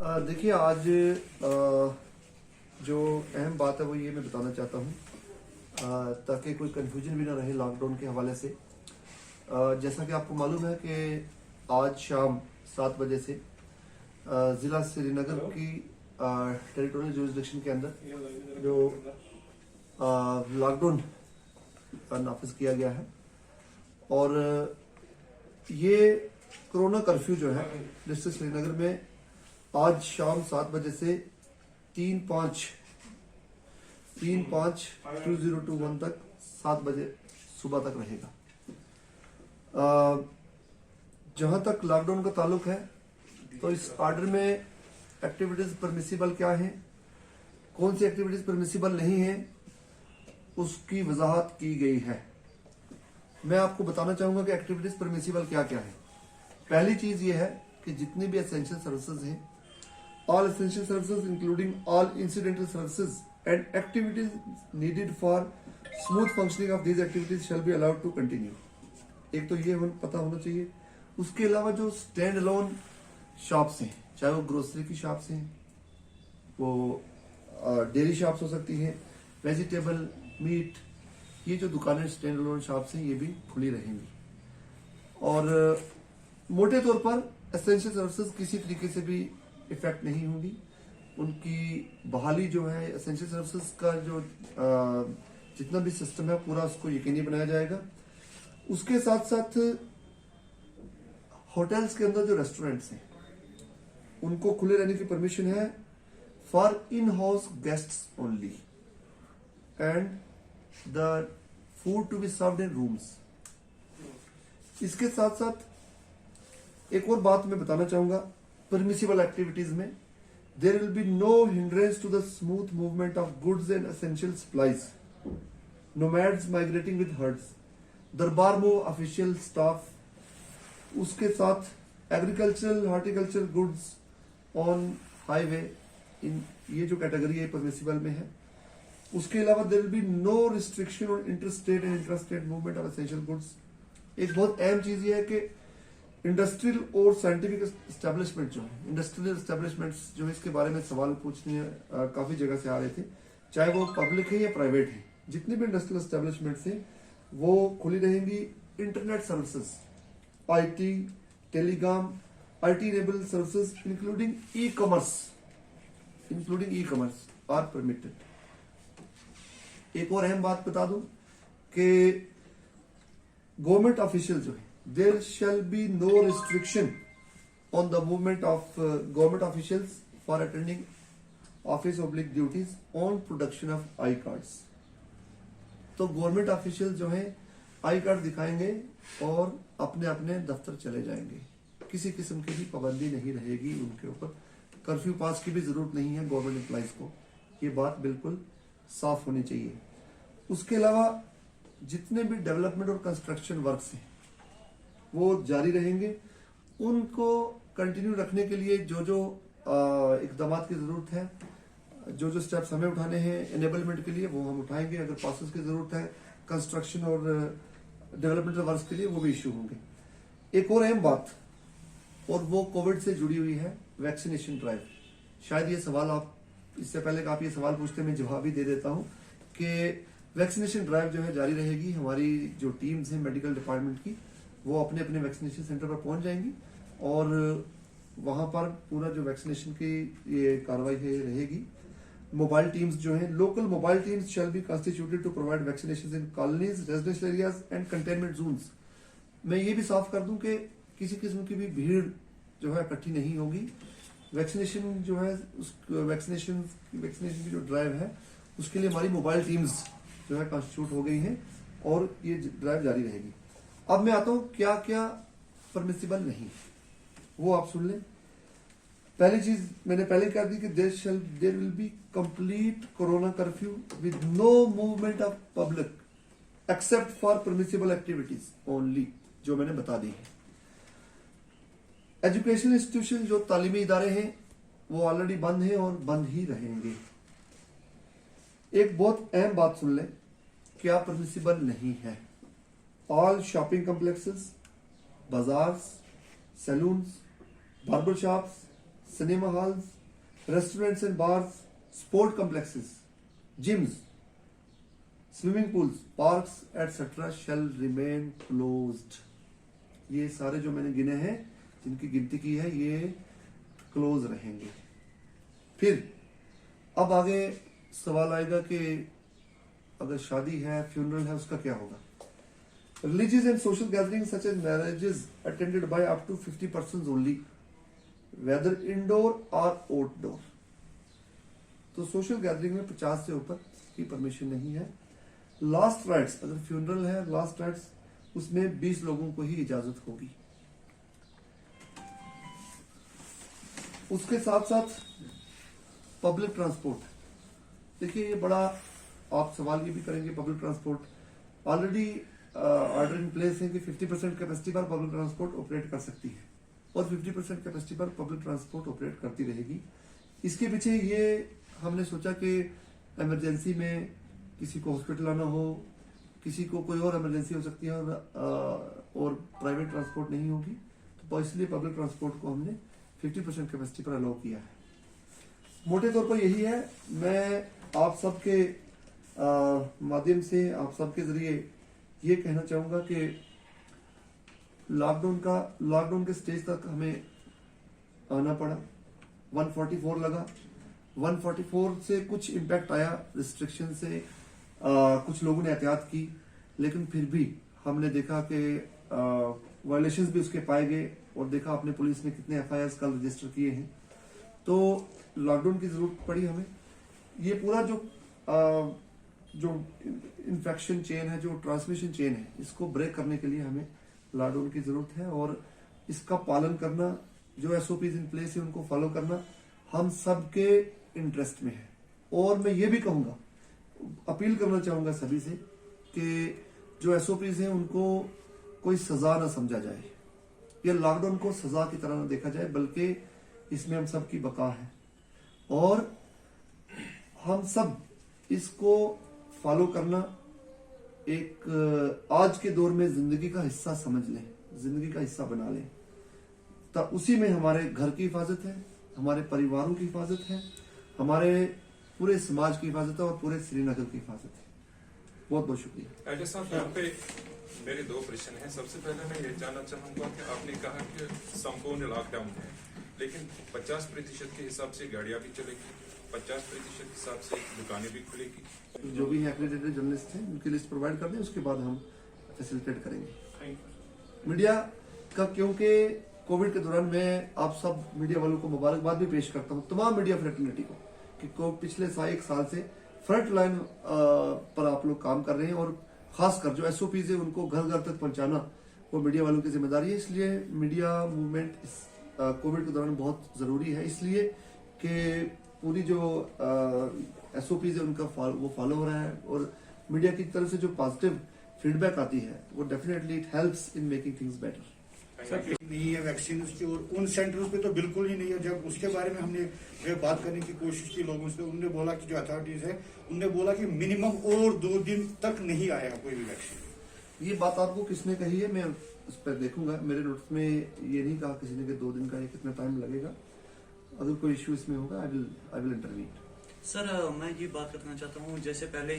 देखिए आज जो अहम बात है वो ये मैं बताना चाहता हूँ ताकि कोई कन्फ्यूजन भी ना रहे लॉकडाउन के हवाले से। जैसा कि आपको मालूम है कि आज शाम 7 बजे से ज़िला श्रीनगर की टेरिटोरियल जुरिसडिक्शन के अंदर जो लॉकडाउन नाफिज किया गया है और ये कोरोना कर्फ्यू जो है डिस्ट्रिक्ट श्रीनगर में आज शाम 7 बजे से 3/5/2021 तक 7 बजे सुबह तक रहेगा। जहां तक लॉकडाउन का ताल्लुक है तो इस ऑर्डर में एक्टिविटीज परमिसिबल क्या है, कौन सी एक्टिविटीज परमिसिबल नहीं है, उसकी वजाहत की गई है। मैं आपको बताना चाहूंगा कि एक्टिविटीज परमिसिबल क्या क्या है। पहली चीज ये है कि जितनी भी एसेंशियल सर्विसेज हैं, all essential services including all incidental services and activities needed for smooth functioning of these activities shall be allowed to continue। एक तो ये पता होना चाहिए। उसके अलावा जो स्टैंड अलोन शॉप्स हैं, चाहे वो ग्रोसरी की शॉप्स हैं, वो डेयरी शॉप्स हो सकती हैं, वेजिटेबल मीट, ये जो दुकानें स्टैंड अलोन शॉप्स हैं ये भी खुली रहेंगी। और मोटे तौर पर एसेंशियल सर्विसेज किसी तरीके से भी इफेक्ट नहीं होगी। उनकी बहाली जो है एसेंशियल सर्विसेज का जो जितना भी सिस्टम है पूरा उसको यकीनी बनाया जाएगा। उसके साथ साथ होटल्स के अंदर जो रेस्टोरेंट्स हैं उनको खुले रहने की परमिशन है for in house guests only and the food to be served in rooms. इसके साथ साथ एक और बात मैं बताना चाहूंगा। permissible activities में there will be no hindrance to the smooth movement of goods and essential supplies, nomads migrating with herds, दरबारमो official staff, उसके साथ agricultural horticultural goods on highway, इन ये जो कैटेगरी है परमिसिबल में है। उसके अलावा there will be no restriction on interstate and intrastate movement of essential goods। एक बहुत अहम चीज ये है कि इंडस्ट्रियल और साइंटिफिक एस्टेब्लिशमेंट जो है, इंडस्ट्रियल एस्टेब्लिशमेंट्स जो है, इसके बारे में सवाल पूछने काफी जगह से आ रहे थे, चाहे वो पब्लिक है या प्राइवेट है, जितनी भी इंडस्ट्रियल एस्टेब्लिशमेंट्स हैं वो खुली रहेंगी। Internet services, IT, telecom, IT enabled services including e commerce are permitted. एक और अहम बात बता दूं कि गवर्नमेंट ऑफिशियल जो है there shall be no restriction on the movement of government officials for attending office/duties on production of I cards. तो गवर्नमेंट ऑफिशियल जो हैं आई कार्ड दिखाएंगे और अपने अपने दफ्तर चले जाएंगे। किसी किस्म की भी पाबंदी नहीं रहेगी उनके ऊपर। कर्फ्यू पास की भी जरूरत नहीं है गवर्नमेंट एम्प्लॉइज को, ये बात बिल्कुल साफ होनी चाहिए। उसके अलावा जितने भी डेवलपमेंट और कंस्ट्रक्शन वर्क्स हैं वो जारी रहेंगे। उनको कंटिन्यू रखने के लिए जो जो इकदाम की जरूरत है, जो जो स्टेप्स हमें उठाने हैं एनेबलमेंट के लिए वो हम उठाएंगे। अगर पासेस की जरूरत है कंस्ट्रक्शन और डेवलपमेंटल वर्क्स के लिए वो भी इश्यू होंगे। एक और अहम बात, और वो कोविड से जुड़ी हुई है, वैक्सीनेशन ड्राइव। शायद ये सवाल आप इससे पहले आप ये सवाल पूछते मैं जवाब भी दे देता हूं कि वैक्सीनेशन ड्राइव जो है जारी रहेगी। हमारी जो टीम्स हैं मेडिकल डिपार्टमेंट की वो अपने अपने वैक्सीनेशन सेंटर पर पहुंच जाएंगी और वहां पर पूरा जो वैक्सीनेशन की ये कार्रवाई है रहेगी। मोबाइल टीम्स जो हैं, local mobile teams shall be constituted to provide vaccination in colonies, residential areas and containment zones. मैं ये भी साफ कर दूं कि किसी किस्म की भी भीड़ जो है इकट्ठी नहीं होगी। वैक्सीनेशन जो है उस वैक्सीनेशन की जो ड्राइव है उसके लिए हमारी मोबाइल टीम्स जो है कॉन्स्टिट्यूट हो गई हैं और ये ड्राइव जारी रहेगी। अब मैं आता हूं क्या क्या परमिसिबल नहीं, वो आप सुन लें। पहली चीज मैंने पहले कह दी कि there will be complete corona curfew with no movement of public except for permissible activities only, जो मैंने बता दी है। एजुकेशनल इंस्टीट्यूशन जो तालीमी इदारे हैं वो ऑलरेडी बंद हैं और बंद ही रहेंगे। एक बहुत अहम बात सुन लें, क्या परमिसिबल नहीं है। All shopping complexes, bazaars, saloons, barber shops, cinema halls, restaurants and bars, sport complexes, gyms, swimming pools, parks, etc. shall remain closed. ये सारे जो मैंने गिने हैं, जिनकी गिनती की है, ये क्लोज रहेंगे। फिर अब आगे सवाल आएगा कि अगर शादी है, फ्यूनरल है, उसका क्या होगा? Religious and social gatherings such as marriages attended by up to 50 persons only, whether indoor or outdoor. तो सोशल गैदरिंग में 50 से ऊपर की परमिशन नहीं है। लास्ट राइट्स, अगर फ्यूनरल है, लास्ट राइट्स उसमें 20 लोगों को ही इजाजत होगी। उसके साथ साथ पब्लिक ट्रांसपोर्ट, देखिए ये बड़ा आप सवाल ये भी करेंगे, public transport already order in place है कि 50% कैपेसिटी पर पब्लिक ट्रांसपोर्ट ऑपरेट कर सकती है और 50% कैपेसिटी पर पब्लिक ट्रांसपोर्ट ऑपरेट करती रहेगी। इसके पीछे ये हमने सोचा कि इमरजेंसी में किसी को हॉस्पिटल आना हो, किसी को कोई और इमरजेंसी हो सकती है और प्राइवेट ट्रांसपोर्ट नहीं होगी, तो इसलिए पब्लिक ट्रांसपोर्ट को हमने 50% कैपेसिटी पर अलाउ किया है। मोटे तौर पर यही है। मैं आप सबके माध्यम से, आप सबके जरिए ये कहना चाहूंगा कि लॉकडाउन के स्टेज तक हमें आना पड़ा। 144 लगा, 144 से कुछ इम्पैक्ट आया, रिस्ट्रिक्शन से कुछ लोगों ने एहतियात की, लेकिन फिर भी हमने देखा कि वायलेशंस भी उसके पाए गए और देखा अपने पुलिस ने कितने FIRs कल रजिस्टर किए हैं। तो लॉकडाउन की जरूरत पड़ी हमें। ये पूरा जो इन्फेक्शन चेन है, जो ट्रांसमिशन चेन है, इसको ब्रेक करने के लिए हमें लॉकडाउन की जरूरत है और इसका पालन करना, जो SOPs इन प्लेस है उनको फॉलो करना हम सबके इंटरेस्ट में है। और मैं ये भी कहूंगा, अपील करना चाहूंगा सभी से कि जो SOPs हैं उनको कोई सजा ना समझा जाए, या लॉकडाउन को सजा की तरह ना देखा जाए, बल्कि इसमें हम सब की बका है और हम सब इसको फॉलो करना एक आज के दौर में जिंदगी का हिस्सा समझ लें, जिंदगी का हिस्सा बना लें। तो उसी में हमारे घर की हिफाजत है, हमारे परिवारों की हिफाजत है, हमारे पूरे समाज की हिफाजत है और पूरे श्रीनगर की हिफाजत है। बहुत बहुत शुक्रिया। एडे साहब, यहाँ पे मेरे 2 प्रश्न हैं। सबसे पहले मैं ये जानना चाहूंगा कि आपने कहा कि संपूर्ण लॉकडाउन है, लेकिन 50% के हिसाब से गाड़ियां भी चलेगी, 50% के हिसाब से दुकानें भी खुलेगी। जो भी एक्रेडिटेड जर्नलिस्ट हैं उनकी लिस्ट प्रोवाइड कर दें, उसके बाद हम फैसिलिटेट करेंगे। मीडिया का, क्योंकि कोविड के दौरान मैं आप सब मीडिया वालों को मुबारकबाद भी पेश करता हूं, तमाम मीडिया फ्रेटर्निटी को, कि पिछले 1 साल से फ्रंट लाइन पर आप लोग काम कर रहे हैं और खासकर जो SOPs है उनको घर घर तक पहुंचाना वो मीडिया वालों की जिम्मेदारी है। इसलिए मीडिया मूवमेंट इस कोविड के दौरान बहुत जरूरी है, इसलिए कि पूरी जो SOPs है उनका वो फॉलो हो रहा है और मीडिया की तरफ से जो पॉजिटिव फीडबैक आती है वो definitely it helps in making things better. नहीं है वैक्सीन की, और उन सेंटर्स पे तो बिल्कुल ही नहीं है। जब उसके बारे में हमने जो बात करने की कोशिश की लोगों से, उन्होंने बोला कि जो अथॉरिटीज है उन्होंने बोला कि मिनिमम और 2 दिन तक नहीं आएगा कोई भी वैक्सीन। ये बात आपको किसने कही है? मैं उस पर देखूंगा। मेरे नोट्स में ये नहीं कहा किसी ने कि 2 दिन का, कितना टाइम लगेगा। अगर कोई इश्यू इसमें होगा आई विल इंटरवीन। सर, मैं ये बात करना चाहता हूँ, जैसे पहले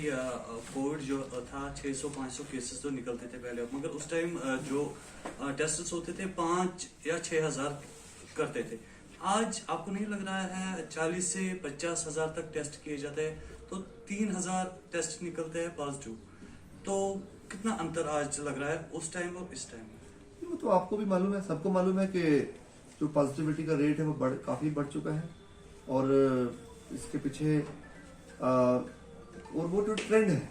कोविड जो था 600-500 केसेस तो निकलते थे पहले, मगर उस टाइम जो टेस्ट होते थे 5 या 6 हजार करते थे। आज आपको नहीं लग रहा है 40 से 50 हजार तक टेस्ट किए जाते हैं, तो 3000 टेस्ट निकलते हैं पॉजिटिव। तो कितना अंतर आज लग रहा है उस टाइम और इस टाइम? वो तो आपको भी मालूम है, सबको मालूम है कि जो पॉजिटिविटी का रेट है वो काफी बढ़ चुका है और इसके पीछे और वो जो ट्रेंड है,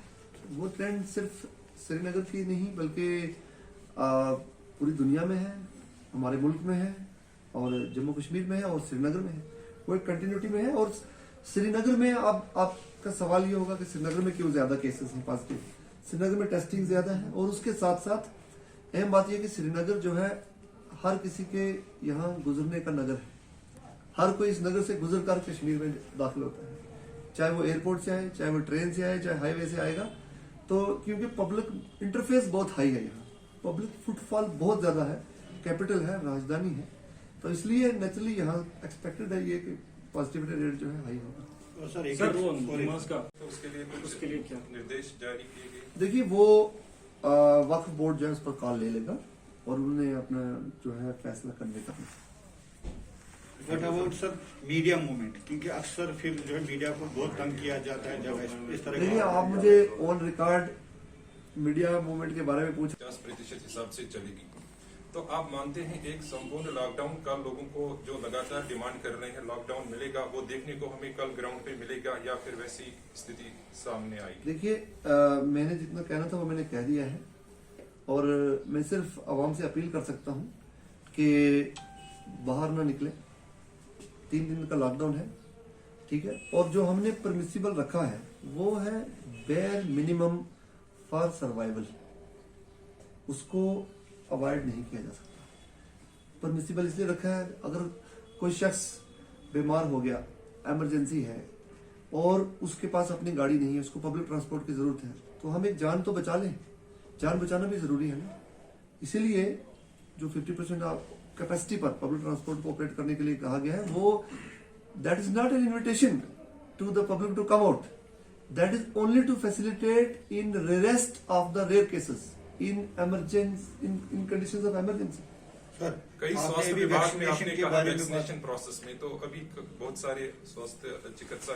वो ट्रेंड सिर्फ श्रीनगर की नहीं बल्कि पूरी दुनिया में है, हमारे मुल्क में है और जम्मू कश्मीर में है और श्रीनगर में है। वो एक कंटिन्यूटी में है। और श्रीनगर में अब आपका सवाल ये होगा कि श्रीनगर में क्यों ज्यादा केसेस हैं पॉजिटिव? श्रीनगर में टेस्टिंग ज्यादा है और उसके साथ साथ अहम बात यह कि श्रीनगर जो है हर किसी के यहाँ गुजरने का नगर है। हर कोई इस नगर से गुजर कर कश्मीर में दाखिल होता है, चाहे वो एयरपोर्ट से आए, चाहे वो ट्रेन से आए, चाहे हाईवे से आएगा। तो क्योंकि पब्लिक इंटरफेस बहुत हाई है, यहाँ पब्लिक फुटफॉल बहुत ज्यादा है, कैपिटल है, राजधानी है, तो इसलिए नेचुरली यहाँ एक्सपेक्टेड है ये कि पॉजिटिविटी रेट जो है हाई होगा। और सर एक सर वो और नमाज का तो उसके लिए कुछ उसके लिए क्या? निर्देश जारी किए गए? देखिए वो वक्फ बोर्ड जो है उस पर कॉल ले लेगा और उन्होंने अपना जो है फैसला कन्वे करना। What about sir media movement, क्योंकि अक्सर फिर जो है मीडिया को बहुत तंग किया जाता है जब इस तरह देखिए आप मुझे ऑन रिकॉर्ड मीडिया मूवमेंट के बारे में पूछ 50% हिसाब से चलेगी, तो आप मानते हैं एक संपूर्ण लॉकडाउन का लोगों को जो लगातार डिमांड कर रहे हैं लॉकडाउन मिलेगा, वो देखने को हमें कल ग्राउंड पे मिलेगा या फिर वैसी स्थिति सामने आएगी? देखिए मैंने जितना कहना था वो मैंने कह दिया है और मैं सिर्फ आवाम से अपील कर सकता हूँ कि बाहर ना निकले। 3 दिन का लॉकडाउन है, ठीक है, और जो हमने परमिसिबल रखा है वो है बेयर मिनिमम फॉर सर्वाइवल, उसको अवॉइड नहीं किया जा सकता। परमिसिबल इसलिए रखा है अगर कोई शख्स बीमार हो गया, इमरजेंसी है और उसके पास अपनी गाड़ी नहीं है, उसको पब्लिक ट्रांसपोर्ट की जरूरत है, तो हम एक जान तो बचा लें। जान बचाना भी जरूरी है ना, इसीलिए जो 50% कैपेसिटी पर पब्लिक ट्रांसपोर्ट को ऑपरेट करने के लिए कहा गया है वो that is not an invitation to the public to come out, that is only to facilitate in rest of the rare cases in emergency in conditions of emergency. Sir कई आपने स्वास्थ्य अभी विभाग ने वैक्सीनेशन आपने के कहा बारे में वैक्सीनेशन प्रोसेस में तो अभी बहुत सारे स्वास्थ्य चिकित्सा